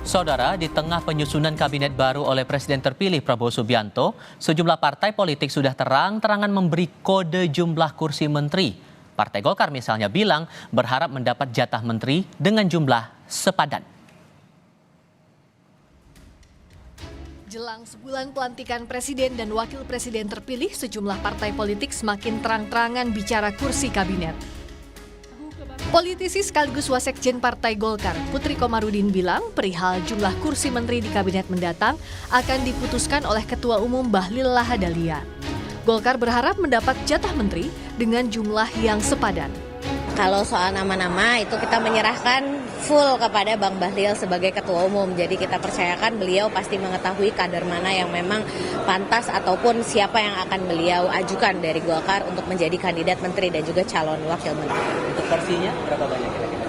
Saudara, di tengah penyusunan kabinet baru oleh Presiden terpilih Prabowo Subianto, sejumlah partai politik sudah terang-terangan memberi kode jumlah kursi menteri. Partai Golkar misalnya bilang berharap mendapat jatah menteri dengan jumlah sepadan. Jelang sebulan pelantikan presiden dan wakil presiden terpilih, sejumlah partai politik semakin terang-terangan bicara kursi kabinet. Politisi sekaligus wasekjen Partai Golkar, Putri Komarudin bilang perihal jumlah kursi menteri di kabinet mendatang akan diputuskan oleh Ketua Umum Bahlil Lahadalia. Golkar berharap mendapat jatah menteri dengan jumlah yang sepadan. Kalau soal nama-nama itu kita menyerahkan full kepada Bang Bahlil sebagai Ketua Umum. Jadi kita percayakan beliau pasti mengetahui kader mana yang memang pantas ataupun siapa yang akan beliau ajukan dari Golkar untuk menjadi kandidat menteri dan juga calon wakil menteri. Untuk porsinya berapa banyak kira-kira?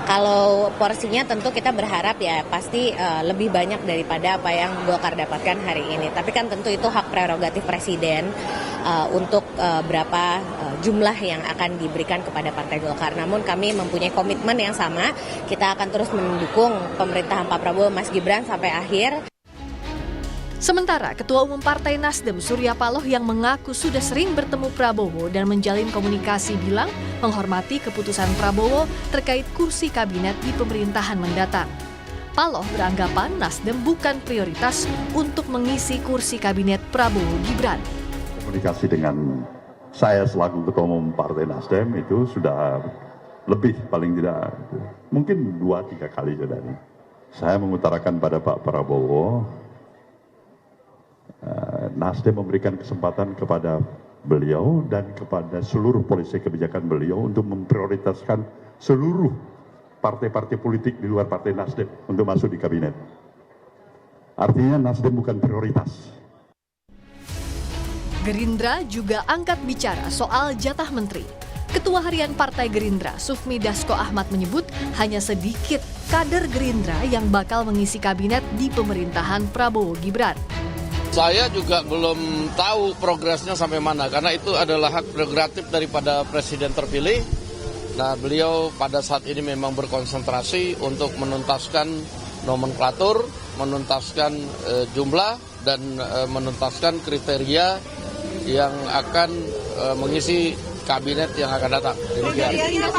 Kalau porsinya tentu kita berharap ya pasti lebih banyak daripada apa yang Golkar dapatkan hari ini. Tapi kan tentu itu hak prerogatif presiden untuk berapa jumlah yang akan diberikan kepada Partai Golkar. Namun kami mempunyai komitmen yang sama, kita akan terus mendukung pemerintahan Pak Prabowo Mas Gibran sampai akhir. Sementara Ketua Umum Partai Nasdem Surya Paloh yang mengaku sudah sering bertemu Prabowo dan menjalin komunikasi bilang menghormati keputusan Prabowo terkait kursi kabinet di pemerintahan mendatang. Paloh beranggapan Nasdem bukan prioritas untuk mengisi kursi kabinet Prabowo Gibran. Komunikasi dengan saya selaku Ketua Umum Partai Nasdem itu sudah lebih paling tidak mungkin 2-3 kali sudah. Saya mengutarakan pada Pak Prabowo, Nasdem memberikan kesempatan kepada beliau dan kepada seluruh polisi kebijakan beliau untuk memprioritaskan seluruh partai-partai politik di luar Partai Nasdem untuk masuk di kabinet. Artinya Nasdem bukan prioritas. Gerindra juga angkat bicara soal jatah menteri. Ketua Harian Partai Gerindra, Sufmi Dasko Ahmad menyebut hanya sedikit kader Gerindra yang bakal mengisi kabinet di pemerintahan Prabowo Gibran. Saya juga belum tahu progresnya sampai mana, karena itu adalah hak prerogatif daripada presiden terpilih. Nah, beliau pada saat ini memang berkonsentrasi untuk menuntaskan nomenklatur, menuntaskan jumlah, dan menuntaskan kriteria yang akan mengisi kabinet yang akan datang. Demikian.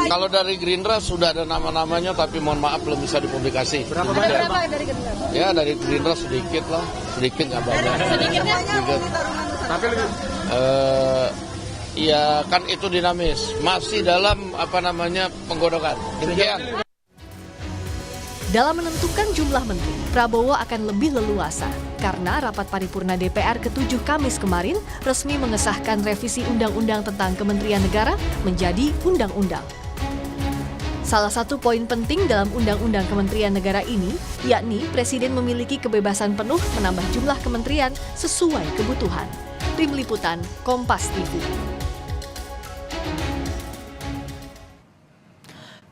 Kalau dari Gerindra sudah ada nama-namanya, tapi mohon maaf belum bisa dipublikasi. Berapa dari Gerindra? Ya dari Gerindra sedikit lah, sedikit nggak banyak. Sedikitnya? Sedikit. Tapi ya kan itu dinamis, masih dalam penggodokan. Demikian. Dalam menentukan jumlah menteri, Prabowo akan lebih leluasa karena rapat paripurna DPR ke-7 Kamis kemarin resmi mengesahkan revisi Undang-Undang tentang Kementerian Negara menjadi undang-undang. Salah satu poin penting dalam Undang-Undang Kementerian Negara ini, yakni Presiden memiliki kebebasan penuh menambah jumlah kementerian sesuai kebutuhan. Tim Liputan, Kompas TV.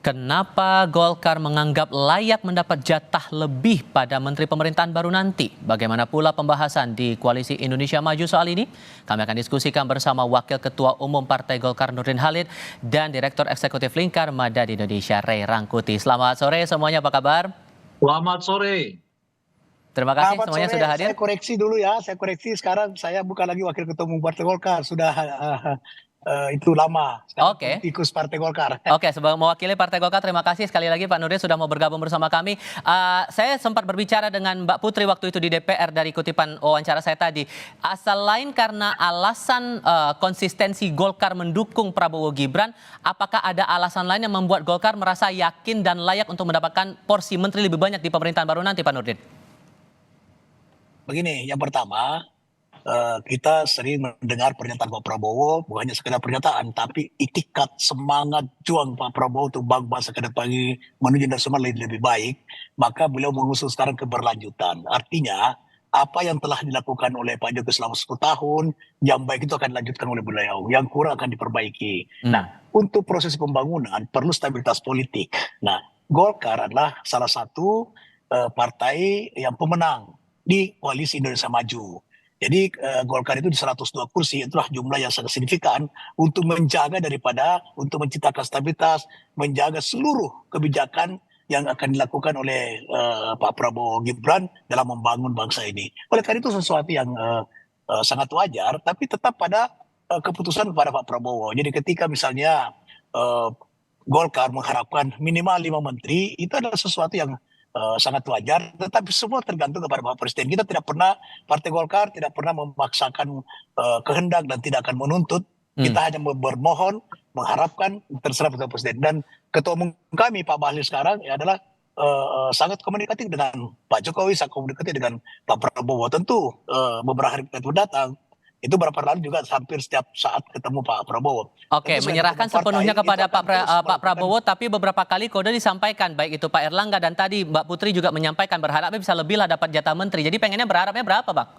Kenapa Golkar menganggap layak mendapat jatah lebih pada menteri pemerintahan baru nanti? Bagaimana pula pembahasan di Koalisi Indonesia Maju soal ini? Kami akan diskusikan bersama Wakil Ketua Umum Partai Golkar Nurdin Halid dan Direktur Eksekutif Lingkar Madani Indonesia Ray Rangkuti. Selamat sore semuanya, apa kabar? Selamat sore. Terima kasih semuanya sudah hadir. Saya koreksi dulu ya, sekarang saya bukan lagi Wakil Ketua Umum Partai Golkar, sudah itu lama. Oke. Politikus Partai Golkar. Oke, sebagai mewakili Partai Golkar, terima kasih sekali lagi Pak Nurdin sudah mau bergabung bersama kami. Saya sempat berbicara dengan Mbak Putri waktu itu di DPR dari kutipan wawancara saya tadi. Selain karena alasan konsistensi Golkar mendukung Prabowo Gibran, apakah ada alasan lain yang membuat Golkar merasa yakin dan layak untuk mendapatkan porsi menteri lebih banyak di pemerintahan baru nanti, Pak Nurdin? Begini, yang pertama, kita sering mendengar pernyataan Pak Prabowo, bukan hanya sekedar pernyataan, tapi itikat semangat juang Pak Prabowo untuk bangsa ke depan ini menuju nasional lebih baik, maka beliau mengusung sekarang keberlanjutan. Artinya, apa yang telah dilakukan oleh Pak Jokowi selama 10 tahun, yang baik itu akan dilanjutkan oleh beliau, yang kurang akan diperbaiki. Nah, untuk proses pembangunan perlu stabilitas politik. Nah, Golkar adalah salah satu partai yang pemenang di Koalisi Indonesia Maju. Jadi Golkar itu di 102 kursi, itulah jumlah yang sangat signifikan untuk menjaga untuk menciptakan stabilitas, menjaga seluruh kebijakan yang akan dilakukan oleh Pak Prabowo Gibran dalam membangun bangsa ini. Oleh karena itu sesuatu yang sangat wajar, tapi tetap pada keputusan kepada Pak Prabowo. Jadi ketika misalnya eh, Golkar mengharapkan minimal 5 menteri, itu adalah sesuatu yang sangat wajar, tetapi semua tergantung kepada Pak Presiden. Kita tidak pernah, Partai Golkar tidak pernah memaksakan kehendak dan tidak akan menuntut. Kita hanya bermohon, mengharapkan, terserah Bapak Presiden. Dan Ketua Umum kami, Pak Bahlil sekarang, adalah sangat komunikatif dengan Pak Jokowi, sangat komunikatif dengan Pak Prabowo. Tentu beberapa hari datang, itu beberapa lalu juga hampir setiap saat ketemu Pak Prabowo. Oke, Tentu menyerahkan partai, sepenuhnya itu kepada akan terus Pak melakukan- Prabowo, tapi beberapa kali kode disampaikan, baik itu Pak Erlangga dan tadi Mbak Putri juga menyampaikan berharapnya bisa lebih lah dapat jatah menteri. Jadi pengennya berharapnya berapa, Bang?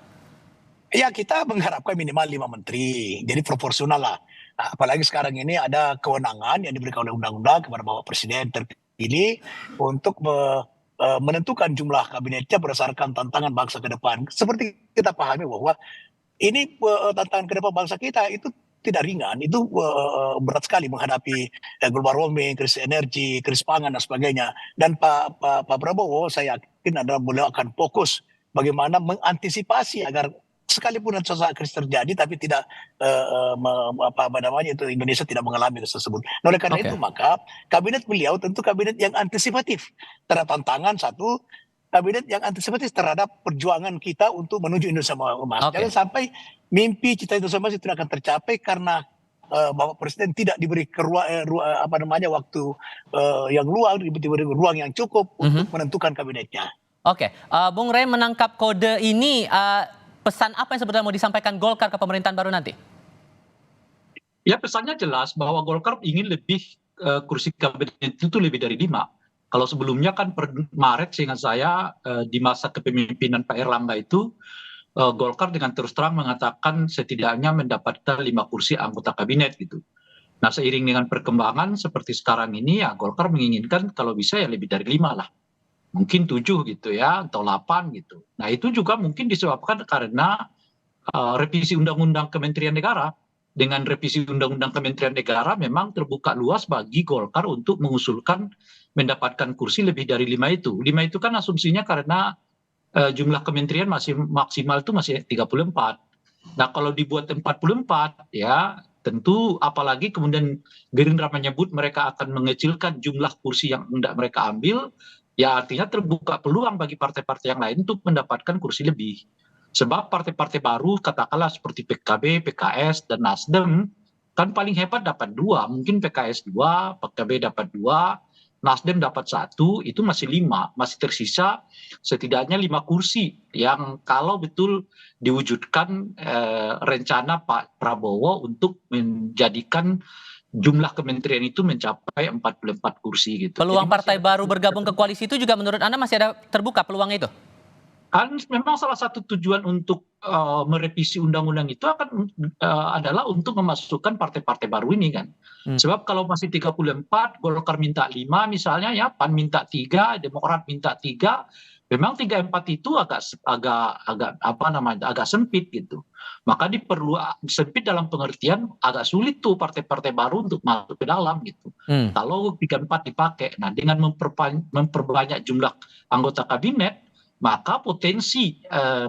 Ya, kita mengharapkan minimal 5 menteri, jadi proporsional lah. Nah, apalagi sekarang ini ada kewenangan yang diberikan oleh undang-undang kepada Bapak Presiden terpilih untuk menentukan jumlah kabinetnya berdasarkan tantangan bangsa ke depan. Seperti kita pahami bahwa ini tantangan ke depan bangsa kita itu tidak ringan, itu berat sekali menghadapi global warming, krisis energi, krisis pangan dan sebagainya. Dan Pak Prabowo, saya yakin adalah beliau akan fokus bagaimana mengantisipasi agar sekalipun suatu krisis terjadi, tapi tidak itu Indonesia tidak mengalami krisis tersebut. Nah, oleh karena Oke. itu maka kabinet beliau tentu kabinet yang antisipatif terhadap tantangan satu. Kabinet yang antisipatif terhadap perjuangan kita untuk menuju Indonesia emas. Oke. Jangan sampai mimpi cita Indonesia emas itu tidak akan tercapai karena Bapak Presiden tidak diberi waktu yang luang, diberi ruang yang cukup untuk menentukan kabinetnya. Oke, Bung Rey menangkap kode ini, pesan apa yang sebetulnya mau disampaikan Golkar ke pemerintahan baru nanti? Ya pesannya jelas bahwa Golkar ingin lebih kursi kabinet itu lebih dari 5. Kalau sebelumnya kan per Maret seingat saya di masa kepemimpinan Pak Erlangga itu Golkar dengan terus terang mengatakan setidaknya mendapatkan 5 kursi anggota kabinet gitu. Nah seiring dengan perkembangan seperti sekarang ini ya Golkar menginginkan kalau bisa ya lebih dari 5 lah. Mungkin 7 gitu ya atau 8 gitu. Nah itu juga mungkin disebabkan karena revisi Undang-Undang Kementerian Negara. Dengan revisi Undang-Undang Kementerian Negara memang terbuka luas bagi Golkar untuk mengusulkan mendapatkan kursi lebih dari 5 itu. 5 itu kan asumsinya karena jumlah kementerian masih maksimal itu masih 34. Nah kalau dibuat 44 ya tentu apalagi kemudian Gerindra menyebut mereka akan mengecilkan jumlah kursi yang hendak mereka ambil, ya artinya terbuka peluang bagi partai-partai yang lain untuk mendapatkan kursi lebih. Sebab partai-partai baru katakanlah seperti PKB, PKS, dan Nasdem kan paling hebat dapat 2, mungkin PKS 2, PKB dapat 2, Nasdem dapat 1, itu masih 5, masih tersisa setidaknya 5 kursi yang kalau betul diwujudkan rencana Pak Prabowo untuk menjadikan jumlah kementerian itu mencapai 44 kursi gitu. Peluang Jadi masih partai ada baru bergabung ke koalisi itu juga menurut Anda masih ada terbuka peluang itu? kan memang salah satu tujuan untuk merevisi undang-undang itu akan adalah untuk memasukkan partai-partai baru ini kan. Sebab kalau masih 34, Golkar minta 5 misalnya ya, PAN minta 3, Demokrat minta 3, memang 3-4 itu agak sempit gitu. Maka diperlu sempit dalam pengertian agak sulit tuh partai-partai baru untuk masuk ke dalam gitu. Kalau 3-4 dipakai, nah dengan memperbanyak jumlah anggota kabinet, maka potensi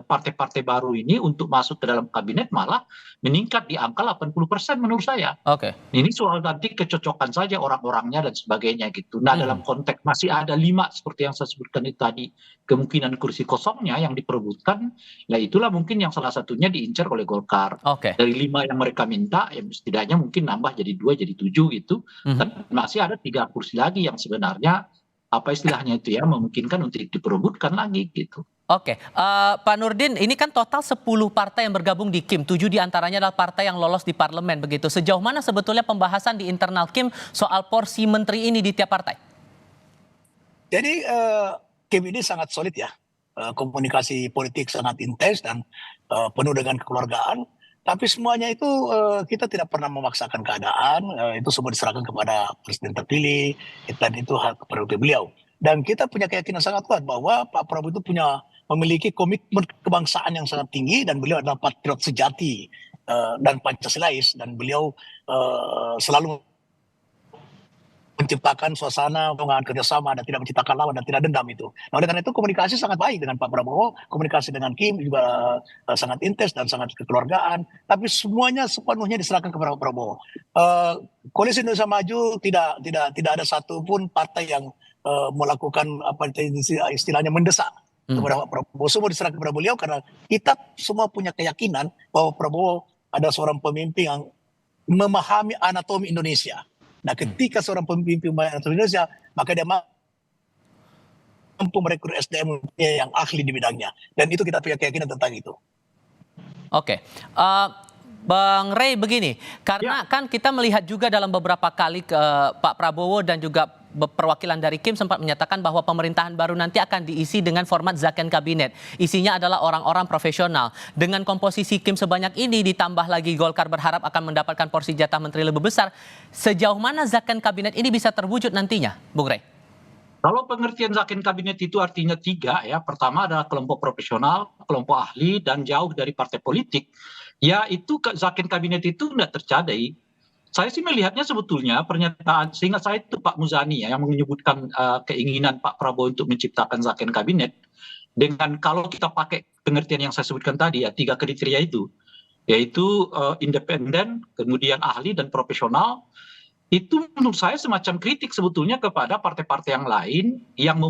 partai-partai baru ini untuk masuk ke dalam kabinet malah meningkat di angka 80% menurut saya. Oke. Ini soal nanti kecocokan saja orang-orangnya dan sebagainya gitu. Nah dalam konteks masih ada 5 seperti yang saya sebutkan itu tadi, kemungkinan kursi kosongnya yang diperebutkan, ya itulah mungkin yang salah satunya diincar oleh Golkar. Oke. Dari 5 yang mereka minta, ya setidaknya mungkin nambah jadi 2, jadi 7 gitu. Dan masih ada 3 kursi lagi yang sebenarnya apa istilahnya itu ya memungkinkan untuk diperebutkan lagi gitu. Oke, Pak Nurdin, ini kan total 10 partai yang bergabung di KIM, 7 diantaranya adalah partai yang lolos di parlemen begitu. Sejauh mana sebetulnya pembahasan di internal KIM soal porsi menteri ini di tiap partai? Jadi KIM ini sangat solid ya, komunikasi politik sangat intens dan penuh dengan kekeluargaan. Tapi semuanya itu kita tidak pernah memaksakan keadaan, itu semua diserahkan kepada Presiden terpilih, dan itu hak prerogatif beliau. Dan kita punya keyakinan sangat kuat bahwa Pak Prabowo itu memiliki komitmen kebangsaan yang sangat tinggi dan beliau adalah patriot sejati dan Pancasilais dan beliau selalu menciptakan suasana hubungan kerjasama dan tidak menciptakan lawan dan tidak dendam itu. Nah, oleh karena itu komunikasi sangat baik dengan Pak Prabowo, komunikasi dengan Kim juga sangat intens dan sangat kekeluargaan. Tapi semuanya sepenuhnya diserahkan kepada Pak Prabowo. Koalisi Indonesia Maju tidak ada satupun partai yang melakukan apa istilahnya mendesak kepada Pak Prabowo. Semua diserahkan kepada beliau karena kita semua punya keyakinan bahwa Prabowo ada seorang pemimpin yang memahami anatomi Indonesia. Nah, ketika seorang pemimpin anatomi Indonesia, maka dia mampu merekrut SDM yang ahli di bidangnya. Dan itu kita punya keyakinan tentang itu. Oke. Bang Rey begini, karena kan kita melihat juga dalam beberapa kali Pak Prabowo dan juga perwakilan dari Kim sempat menyatakan bahwa pemerintahan baru nanti akan diisi dengan format zakon kabinet. Isinya adalah orang-orang profesional. Dengan komposisi Kim sebanyak ini ditambah lagi Golkar berharap akan mendapatkan porsi jatah menteri lebih besar. Sejauh mana zakon kabinet ini bisa terwujud nantinya, Bung Rey? Kalau pengertian zakon kabinet itu artinya 3 ya. Pertama adalah kelompok profesional, kelompok ahli, dan jauh dari partai politik. Ya itu zakon kabinet itu tidak terjadi. Saya sih melihatnya sebetulnya pernyataan, seingat saya itu Pak Muzani ya, yang menyebutkan keinginan Pak Prabowo untuk menciptakan zakon kabinet. Dengan kalau kita pakai pengertian yang saya sebutkan tadi ya, 3 kriteria itu. Yaitu independen, kemudian ahli dan profesional. Itu menurut saya semacam kritik sebetulnya kepada partai-partai yang lain yang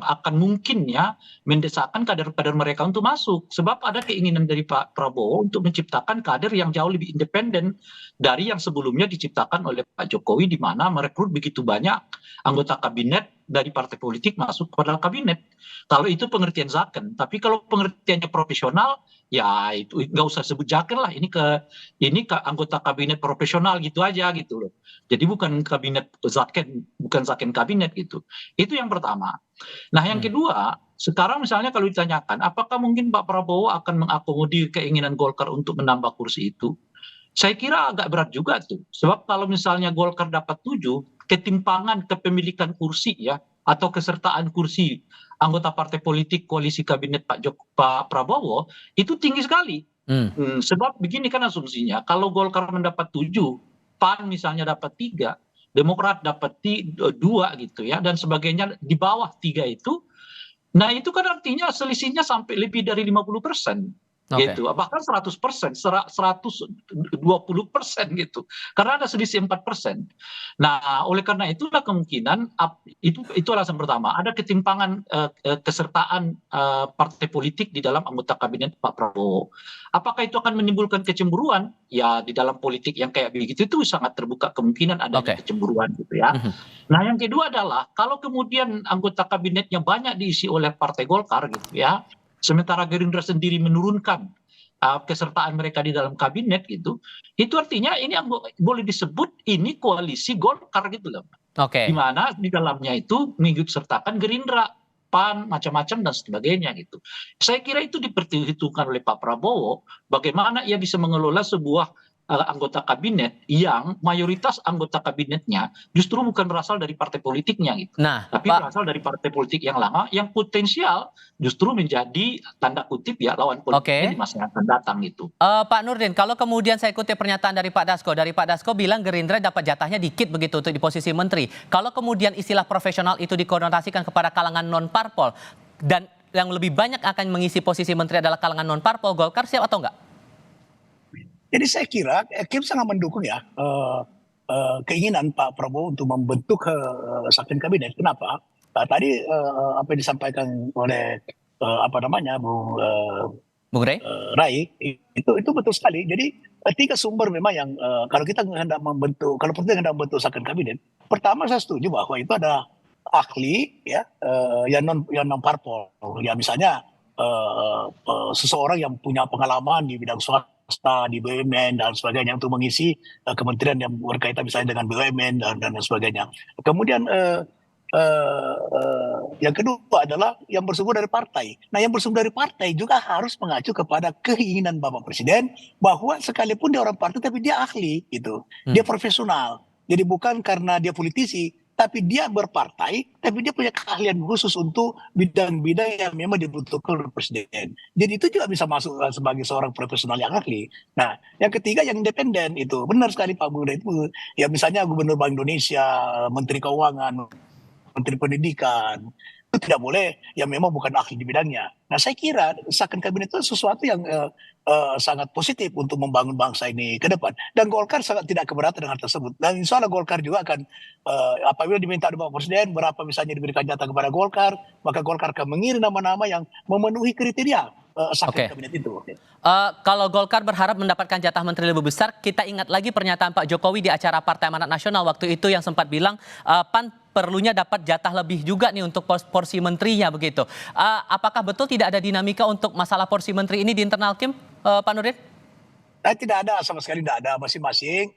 akan mungkin ya mendesakkan kader-kader mereka untuk masuk. Sebab ada keinginan dari Pak Prabowo untuk menciptakan kader yang jauh lebih independen dari yang sebelumnya diciptakan oleh Pak Jokowi, di mana merekrut begitu banyak anggota kabinet dari partai politik masuk kepada kabinet. Kalau itu pengertian zakon, tapi kalau pengertiannya profesional, ya itu nggak usah sebut zakon lah. Ini ke anggota kabinet profesional gitu aja gitu loh. Jadi bukan kabinet zakon, bukan zakon kabinet gitu. Itu yang pertama. Nah yang kedua, sekarang misalnya kalau ditanyakan, apakah mungkin Pak Prabowo akan mengakomodir keinginan Golkar untuk menambah kursi itu? Saya kira agak berat juga tuh. Sebab kalau misalnya Golkar dapat 7, ketimpangan kepemilikan kursi ya, atau kesertaan kursi anggota partai politik koalisi kabinet Pak Prabowo itu tinggi sekali. Sebab begini kan asumsinya, kalau Golkar mendapat 7, PAN misalnya dapat 3, Demokrat dapat 2 gitu ya, dan sebagainya di bawah 3 itu. Nah itu kan artinya selisihnya sampai lebih dari 50%. Gitu, bahkan 100%, 120% gitu, karena ada selisih 4%. Nah, oleh karena itulah kemungkinan itu alasan pertama, ada ketimpangan kesertaan partai politik di dalam anggota kabinet Pak Prabowo. Apakah itu akan menimbulkan kecemburuan? Ya, di dalam politik yang kayak begitu itu sangat terbuka kemungkinan adanya kecemburuan gitu ya. Nah, yang kedua adalah kalau kemudian anggota kabinetnya banyak diisi oleh Partai Golkar gitu ya, sementara Gerindra sendiri menurunkan kesertaan mereka di dalam kabinet gitu, itu artinya ini boleh disebut ini koalisi Golkar gitu loh. Di mana di dalamnya itu mengikut sertakan Gerindra, PAN, macam-macam dan sebagainya gitu. Saya kira itu diperhitungkan oleh Pak Prabowo bagaimana ia bisa mengelola sebuah anggota kabinet yang mayoritas anggota kabinetnya justru bukan berasal dari partai politiknya gitu. Tapi berasal dari partai politik yang lama yang potensial justru menjadi tanda kutip ya lawan politiknya di masa yang akan datang gitu. Pak Nurdin, kalau kemudian saya ikuti pernyataan dari Pak Dasko bilang Gerindra dapat jatahnya dikit begitu untuk di posisi menteri. Kalau kemudian istilah profesional itu dikonotasikan kepada kalangan non parpol dan yang lebih banyak akan mengisi posisi menteri adalah kalangan non parpol, Golkar siap atau enggak? Jadi saya kira Kim sangat mendukung ya keinginan Pak Prabowo untuk membentuk zakon kabinet. Kenapa? Tadi apa yang disampaikan oleh Bung Rey? Rai itu betul sekali. Jadi 3 sumber memang yang kalau kita hendak membentuk, kalau penting hendak membentuk zakon kabinet, pertama saya setuju bahwa itu ada ahli ya yang non parpol. Ya misalnya seseorang yang punya pengalaman di bidang swasta, di BUMN dan sebagainya untuk mengisi kementerian yang berkaitan misalnya dengan BUMN dan sebagainya. Kemudian yang kedua adalah yang bersumber dari partai. Nah, yang bersumber dari partai juga harus mengacu kepada keinginan Bapak Presiden bahwa sekalipun dia orang partai tapi dia ahli gitu. Dia profesional. Jadi bukan karena dia politisi tapi dia berpartai, tapi dia punya keahlian khusus untuk bidang-bidang yang memang dibutuhkan oleh presiden. Jadi itu juga bisa masuk sebagai seorang profesional yang ahli. Nah, yang ketiga yang independen itu benar sekali Pak Bung Rey itu. Ya misalnya Gubernur Bank Indonesia, Menteri Keuangan, Menteri Pendidikan, itu tidak boleh yang memang bukan ahli di bidangnya. Nah saya kira reshuffle kabinet itu sesuatu yang sangat positif untuk membangun bangsa ini ke depan. Dan Golkar sangat tidak keberatan dengan hal tersebut. Dan insya Allah Golkar juga akan apabila diminta oleh Bapak Presiden berapa misalnya diberikan jatah kepada Golkar, maka Golkar akan mengirim nama-nama yang memenuhi kriteria reshuffle kabinet itu. Kalau Golkar berharap mendapatkan jatah menteri lebih besar, kita ingat lagi pernyataan Pak Jokowi di acara Partai Amanat Nasional waktu itu yang sempat bilang PAN perlunya dapat jatah lebih juga nih untuk porsi menterinya begitu. Apakah betul tidak ada dinamika untuk masalah porsi menteri ini di internal Kim, Pak Nurdin? Tidak ada, sama sekali tidak ada. Masing-masing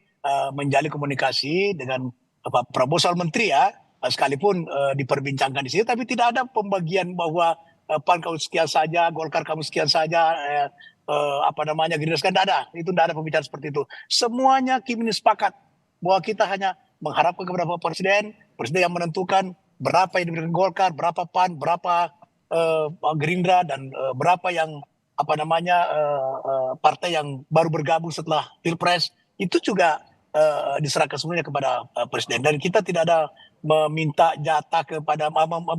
menjalin komunikasi dengan Pak Prabowo soal menteri ya, sekalipun diperbincangkan di sini, tapi tidak ada pembagian bahwa PAN kamu sekian saja, Golkar kamu sekian saja, Gerindra sekian, tidak ada. Itu tidak ada pembicaraan seperti itu. Semuanya Kim ini sepakat bahwa kita hanya mengharapkan kepada Bapak Presiden yang menentukan berapa yang diberikan Golkar, berapa PAN, berapa Gerindra, dan berapa yang partai yang baru bergabung setelah Pilpres. Itu juga diserahkan semuanya kepada Presiden. Dan kita tidak ada meminta jatah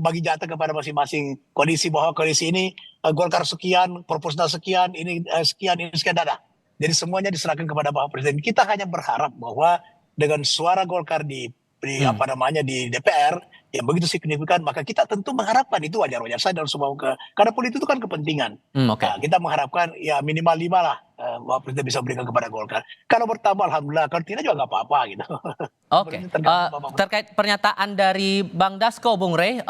bagi jatah kepada masing-masing koalisi, bahwa koalisi ini Golkar sekian, proporsional sekian, ini sekian, tidak ada. Jadi semuanya diserahkan kepada Bapak Presiden. Kita hanya berharap bahwa dengan suara Golkar di DPR yang begitu signifikan, maka kita tentu mengharapkan itu wajar-wajar saja dalam semua karena politik itu kan kepentingan. Nah, kita mengharapkan ya minimal 5 lah Bapak Presiden bisa berikan kepada Golkar. Kalau bertambah alhamdulillah, kalau tidak juga nggak apa-apa gitu. Terkait pernyataan dari Bang Dasko, Bung Rey,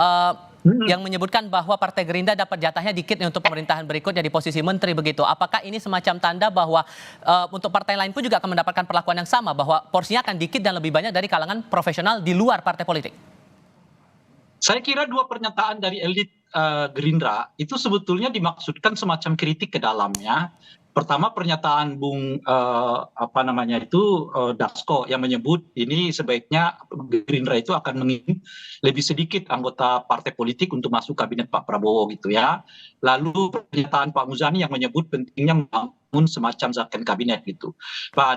yang menyebutkan bahwa Partai Gerindra dapat jatahnya dikit nih untuk pemerintahan berikutnya di posisi menteri begitu. Apakah ini semacam tanda bahwa untuk partai lain pun juga akan mendapatkan perlakuan yang sama, bahwa porsinya akan dikit dan lebih banyak dari kalangan profesional di luar partai politik? Saya kira dua pernyataan dari elit Gerindra itu sebetulnya dimaksudkan semacam kritik ke dalamnya. Pertama pernyataan Bung Dasko yang menyebut ini sebaiknya Gerindra itu akan mengirim lebih sedikit anggota partai politik untuk masuk kabinet Pak Prabowo gitu ya. Lalu pernyataan Pak Muzani yang menyebut pentingnya membangun semacam zakon kabinet gitu.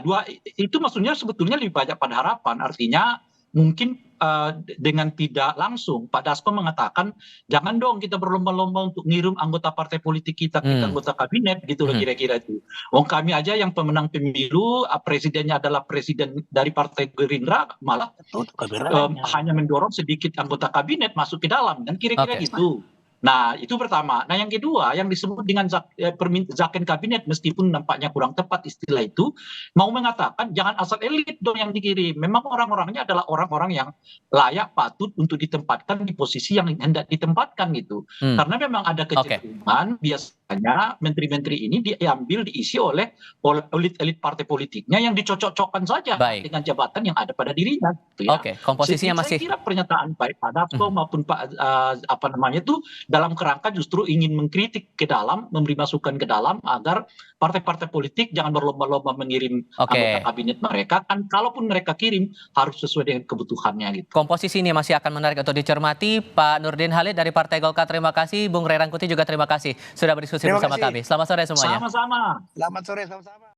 Dua itu maksudnya sebetulnya lebih banyak pada harapan, artinya mungkin dengan tidak langsung Pak Dasko mengatakan jangan dong kita berlomba-lomba untuk ngirim anggota partai politik kita anggota kabinet gitu loh kira-kira itu. Wong kami aja yang pemenang pemilu, presidennya adalah presiden dari Partai Gerindra, malah hanya mendorong sedikit anggota kabinet masuk ke dalam kan kira-kira gitu. Nah itu pertama. Nah yang kedua yang disebut dengan zakon kabinet meskipun nampaknya kurang tepat istilah itu, mau mengatakan jangan asal elit dong yang dikirim. Memang orang-orangnya adalah orang-orang yang layak patut untuk ditempatkan di posisi yang hendak ditempatkan gitu. Karena memang ada kecenderungan biasanya menteri-menteri ini diambil diisi oleh elit-elit partai politiknya yang dicocok-cocokkan saja dengan jabatan yang ada pada dirinya. Gitu ya. Komposisinya masih. Saya kira pernyataan baik Pak Dasko maupun Pak itu dalam kerangka justru ingin mengkritik ke dalam, memberi masukan ke dalam agar partai-partai politik jangan berlomba-lomba mengirim anggota kabinet mereka, kan kalaupun mereka kirim harus sesuai dengan kebutuhannya gitu. Komposisi ini masih akan menarik untuk dicermati. Pak Nurdin Halid dari Partai Golkar terima kasih, Bung Rey Rangkuti juga terima kasih sudah berdiskusi bersama kami. Selamat sore semuanya. Sama-sama. Selamat sore sama-sama.